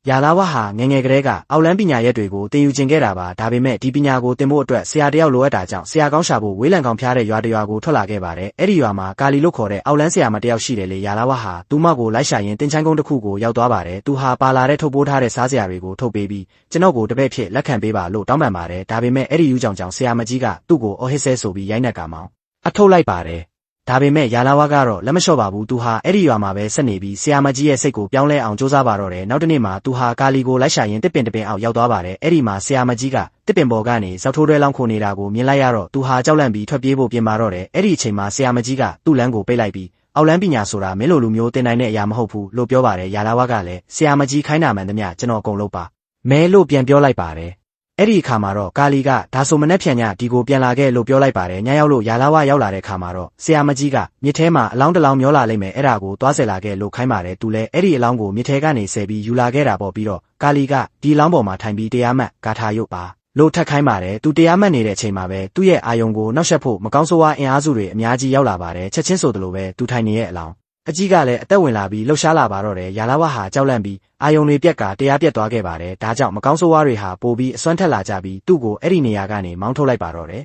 ယာလာဝါဟာငငယ်ကလေးကအောက်လန်းပညာရက်တွေကိုသင်ယူကျင်ခဲ့တာပါဒါပေမဲ့ဒီပညာကိုသင်ဖို့အတွက်ဆရာတယောက်လိုအပ်တာကြောင့်ဆရာကောင်းရှာဖို့ဝေးလံကောင်ဖျားတဲ့ရွာတရွာကိုထွက်လာခဲ့ပါတယ်အဲ့ဒီရွာမှာကာလီလို့ခေါ်တဲ့အောက်လန်းဆရာမတယောက်ရှိတယ်လေယာလာဝါဟာသူမကိုလိုက်ရှာရင်တင်ချိုင်းကုန်းတစ်ခုကိုရောက်သွားပါတယ်သူဟာပါလာတဲ့ထုတ်ပိုးထားတဲ့စားစရာတွေကိုထုတ်ပေးပြီးကျွန်တော်ကိုတပည့်ဖြစ်လက်ခံပေးပါလို့တောင်းပန်ပါတယ်ဒါပေမဲ့အဲ့ဒီယူကြောင်ဆရာမကြီးကသူ့ကိုအော်ဟစ်ဆဲဆိုပြီးရိုက်နှက်ကမောင်းအထုတ်လိုက်ပါတယ်ဒါပေမဲ့ယာလာဝါကတော့လက်မလျှော့ပါဘူးသူဟာအဲ့ဒီရွာမှာပဲဆက်နေပြီးဆရာမကြီးရဲ့စိတ်ကိုပြောင်းလဲအောင်စူးစမ်းပါတော့တယ်နောက်တစ်နေ့မှာသူဟာကာလီကိုလိုက်ရှာရင်တစ်ပင်တစ်ပင်အောင်ရောက်သွားပါတယ်အဲ့ဒီမှာဆရာမကြီးကတစ်ပင်ပေါ်ကနေဇောက်ထိုးတွဲလောင်းခိုနေတာကိုမြင်လိုက်ရတော့သူဟာကြောက်လန့်ပြီးထွက်ပြေးဖို့ပြင်ပါတော့တယ်အဲ့ဒီအချိန်မှာဆရာမကြီးကသူ့လမ်းကိုပိတ်လိုက်ပြီးအောက်လန်းပညာဆိုတာမင်းလိုလူမျိုးတင်နိုင်တဲ့အရာမဟုတ်ဘူးလို့ပြောပါတယ်ယာလာဝါကလည်းဆရာမကြီးခိုင်းတာမှန်သမျှကျွန်တော်အကုန်လုပ်ပါမဲလို့ပြန်ပြောလိုက်ပါတယ်အဲ့ဒီအခါမှာတော့ကာလီကဒါဆိုမနဲ့ဖြန်ညဒီကိုပြန်လာခဲ့လို့ပြောလိုက်ပါတယ်ညရောက်လို့ယာလာဝရောက်လာတဲ့အခါမှာတော့ဆရာမကြီးကမြစ်ထဲမှာအလောင်းတစ်လောင်းမျောလာလိမ့်မယ်အဲ့ဒါကိုသွားဆယ်လာခဲ့လို့ခိုင်းပါတယ်သူလည်းအဲ့ဒီအလောင်းကိုမြစ်ထဲကနေဆယ်ပြီးယူလာခဲ့တာပေါ့ပြီးတော့ကာလီကဒီအလောင်းပေါ်မှာထိုင်ပြီးတရားမှတ်ဂါထာရုပ်ပါလို့ထပ်ခိုင်းပါတယ်သူတရားမှတ်နေတဲ့အချိန်မှာပဲသူ့ရဲ့အာယုံကိုနှောက်ယှက်ဖို့မကောင်းဆိုးဝါးအင်အားစုတွေအများကြီးရောက်လာပါတယ်ချက်ချင်းဆိုသလိုပဲသူထိုင်နေရဲ့အလောင်းအကြီးကလည်းအသက်ဝင်လာပြီးလှုပ်ရှားလာပါတော့တယ်ယာလာဝဟာကြောက်လန့်ပြီးအာယုံတွေပြက်ကတရားပြက်သွားခဲ့ပါတယ်ဒါကြောင့်မကောင်းဆိုးဝါးတွေဟာပိုပြီးအစွမ်းထက်လာကြပြီးသူ့ကိုအဲ့ဒီနေရာကနေမောင်းထုတ်လိုက်ပါတော့တယ်